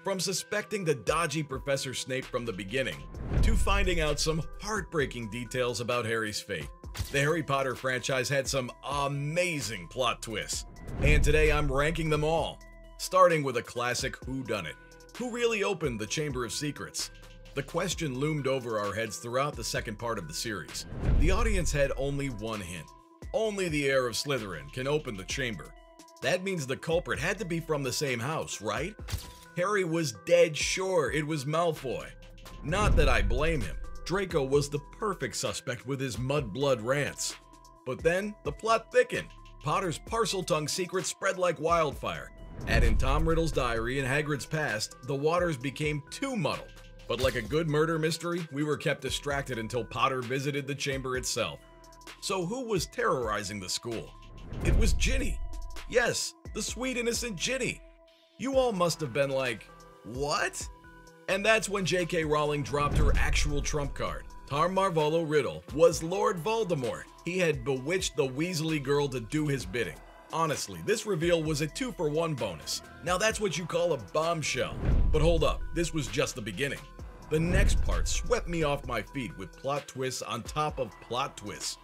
From suspecting the dodgy Professor Snape from the beginning, to finding out some heartbreaking details about Harry's fate, the Harry Potter franchise had some amazing plot twists. And today I'm ranking them all, starting with a classic whodunit. Who really opened the Chamber of Secrets? The question loomed over our heads throughout the second part of the series. The audience had only one hint. Only the heir of Slytherin can open the chamber. That means the culprit had to be from the same house, right? Harry was dead sure it was Malfoy. Not that I blame him. Draco was the perfect suspect with his mudblood rants. But then, the plot thickened. Potter's Parseltongue secret spread like wildfire. Add in Tom Riddle's diary and Hagrid's past, the waters became too muddled. But like a good murder mystery, we were kept distracted until Potter visited the chamber itself. So who was terrorizing the school? It was Ginny. Yes, the sweet innocent Ginny. You all must have been like, what? And that's when J.K. Rowling dropped her actual trump card. Tar Marvolo Riddle was Lord Voldemort. He had bewitched the Weasley girl to do his bidding. Honestly, this reveal was a 2-for-1 bonus. Now that's what you call a bombshell. But hold up, this was just the beginning. The next part swept me off my feet with plot twists on top of plot twists.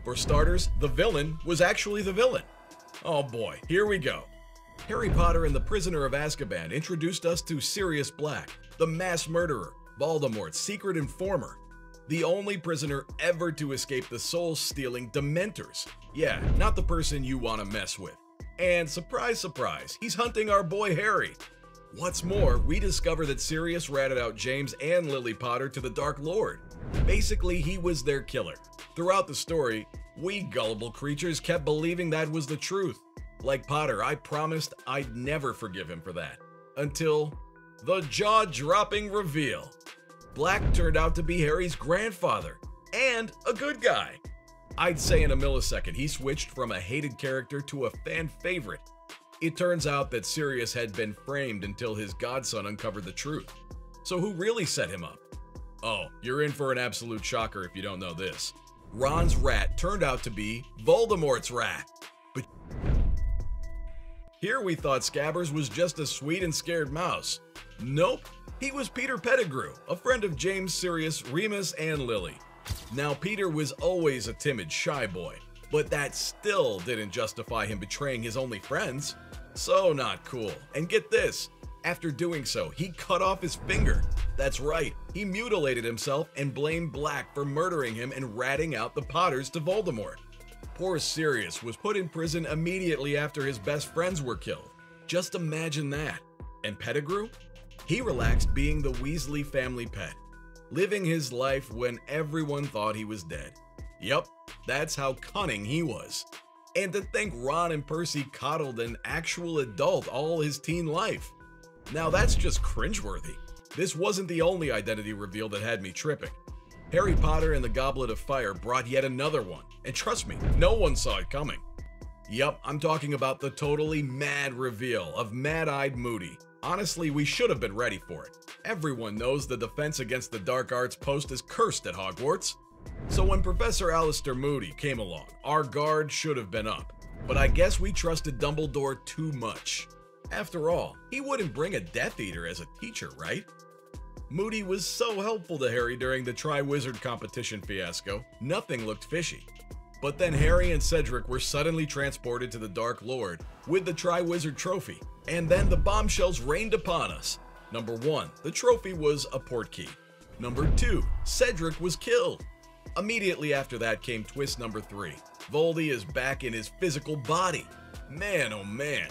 For starters, the villain was actually the villain. Oh boy, here we go. Harry Potter and the Prisoner of Azkaban introduced us to Sirius Black, the mass murderer, Voldemort's secret informer, the only prisoner ever to escape the soul-stealing Dementors. Yeah, not the person you want to mess with. And surprise, surprise, he's hunting our boy Harry. What's more, we discover that Sirius ratted out James and Lily Potter to the Dark Lord. Basically, he was their killer. Throughout the story, we gullible creatures kept believing that was the truth. Like Potter, I promised I'd never forgive him for that. Until the jaw-dropping reveal. Black turned out to be Harry's grandfather, and a good guy. I'd say in a millisecond he switched from a hated character to a fan favorite. It turns out that Sirius had been framed until his godson uncovered the truth. So who really set him up? Oh, you're in for an absolute shocker if you don't know this. Ron's rat turned out to be Voldemort's rat. But here we thought Scabbers was just a sweet and scared mouse. Nope, he was Peter Pettigrew, a friend of James, Sirius, Remus, and Lily. Now Peter was always a timid, shy boy, but that still didn't justify him betraying his only friends. So not cool. And get this, after doing so, he cut off his finger. That's right, he mutilated himself and blamed Black for murdering him and ratting out the Potters to Voldemort. Poor Sirius was put in prison immediately after his best friends were killed. Just imagine that. And Pettigrew? He relaxed being the Weasley family pet, living his life when everyone thought he was dead. Yup, that's how cunning he was. And to think Ron and Percy coddled an actual adult all his teen life. Now that's just cringeworthy. This wasn't the only identity reveal that had me tripping. Harry Potter and the Goblet of Fire brought yet another one, and trust me, no one saw it coming. Yup, I'm talking about the totally mad reveal of Mad-Eyed Moody. Honestly, we should have been ready for it. Everyone knows the Defense Against the Dark Arts post is cursed at Hogwarts. So when Professor Alastor Moody came along, our guard should have been up. But I guess we trusted Dumbledore too much. After all, he wouldn't bring a Death Eater as a teacher, right? Moody was so helpful to Harry during the Triwizard competition fiasco, nothing looked fishy. But then Harry and Cedric were suddenly transported to the Dark Lord with the Triwizard Trophy, and then the bombshells rained upon us. Number 1, the trophy was a portkey. Number 2, Cedric was killed. Immediately after that came twist number 3. Voldy is back in his physical body. Man, oh man.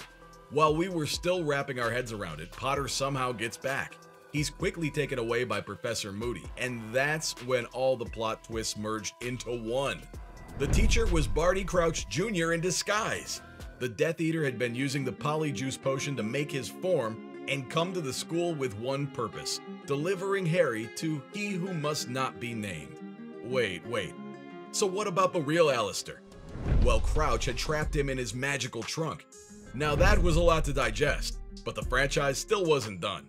While we were still wrapping our heads around it, Potter somehow gets back. He's quickly taken away by Professor Moody, and that's when all the plot twists merged into one. The teacher was Barty Crouch Jr. in disguise. The Death Eater had been using the Polyjuice potion to make his form and come to the school with one purpose, delivering Harry to he who must not be named. Wait. So what about the real Alastor? Well, Crouch had trapped him in his magical trunk. Now that was a lot to digest, but the franchise still wasn't done.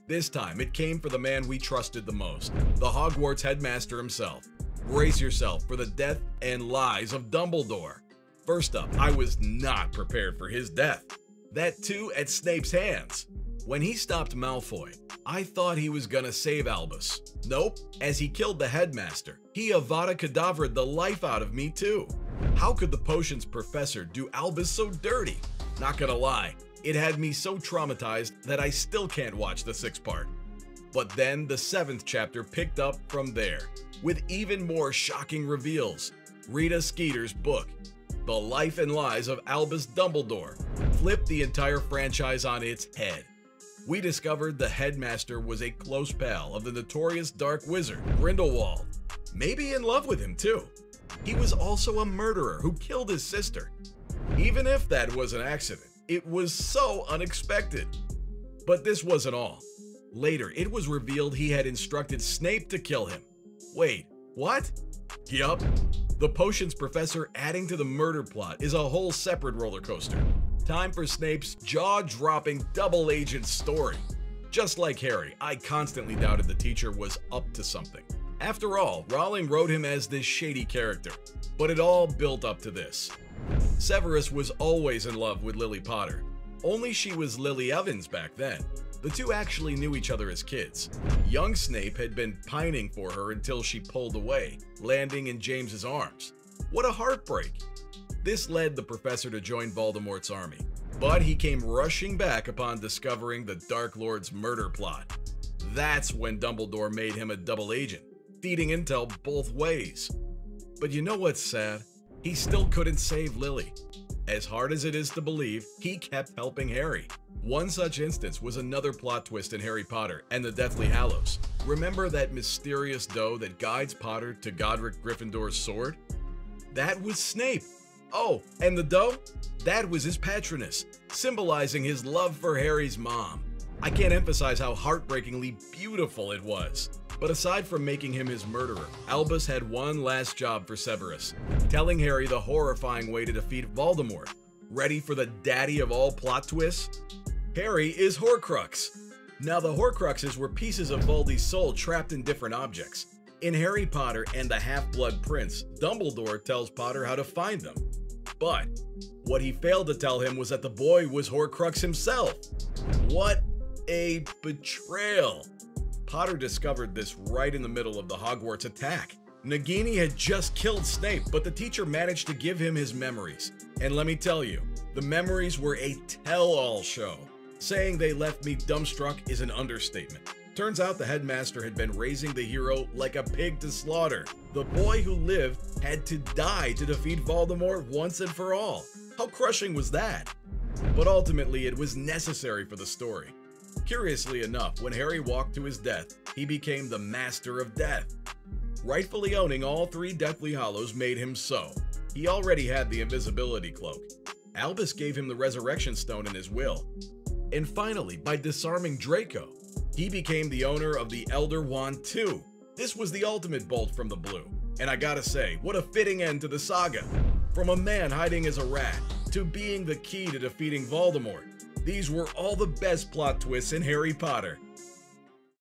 This time, it came for the man we trusted the most, the Hogwarts headmaster himself. Brace yourself for the death and lies of Dumbledore. First up, I was not prepared for his death. That too at Snape's hands. When he stopped Malfoy, I thought he was gonna save Albus. Nope, as he killed the headmaster, he Avada Kedavra'd the life out of me too. How could the potions professor do Albus so dirty? Not gonna lie, it had me so traumatized that I still can't watch the 6th part. But then the 7th chapter picked up from there, with even more shocking reveals. Rita Skeeter's book, The Life and Lies of Albus Dumbledore, flipped the entire franchise on its head. We discovered the headmaster was a close pal of the notorious dark wizard, Grindelwald. Maybe in love with him too. He was also a murderer who killed his sister. Even if that was an accident, it was so unexpected. But this wasn't all. Later, it was revealed he had instructed Snape to kill him. Wait, what? Yup. The potions professor adding to the murder plot is a whole separate roller coaster. Time for Snape's jaw-dropping double agent story. Just like Harry, I constantly doubted the teacher was up to something. After all, Rowling wrote him as this shady character, but it all built up to this. Severus was always in love with Lily Potter, only she was Lily Evans back then. The two actually knew each other as kids. Young Snape had been pining for her until she pulled away, landing in James's arms. What a heartbreak! This led the professor to join Voldemort's army, but he came rushing back upon discovering the Dark Lord's murder plot. That's when Dumbledore made him a double agent, feeding intel both ways. But you know what's sad? He still couldn't save Lily. As hard as it is to believe, he kept helping Harry. One such instance was another plot twist in Harry Potter and the Deathly Hallows. Remember that mysterious doe that guides Potter to Godric Gryffindor's sword? That was Snape. Oh, and the doe? That was his Patronus, symbolizing his love for Harry's mom. I can't emphasize how heartbreakingly beautiful it was. But aside from making him his murderer, Albus had one last job for Severus, telling Harry the horrifying way to defeat Voldemort. Ready for the daddy of all plot twists? Harry is Horcrux. Now the Horcruxes were pieces of Voldy's soul trapped in different objects. In Harry Potter and the Half-Blood Prince, Dumbledore tells Potter how to find them. But what he failed to tell him was that the boy was Horcrux himself. What a betrayal! Potter discovered this right in the middle of the Hogwarts attack. Nagini had just killed Snape, but the teacher managed to give him his memories. And let me tell you, the memories were a tell-all show. Saying they left me dumbstruck is an understatement. Turns out the headmaster had been raising the hero like a pig to slaughter. The boy who lived had to die to defeat Voldemort once and for all. How crushing was that? But ultimately, it was necessary for the story. Curiously enough, when Harry walked to his death, he became the Master of Death. Rightfully owning all 3 Deathly Hallows made him so. He already had the invisibility cloak. Albus gave him the Resurrection Stone in his will. And finally, by disarming Draco, he became the owner of the Elder Wand too. This was the ultimate bolt from the blue. And I gotta say, what a fitting end to the saga. From a man hiding as a rat, to being the key to defeating Voldemort. These were all the best plot twists in Harry Potter.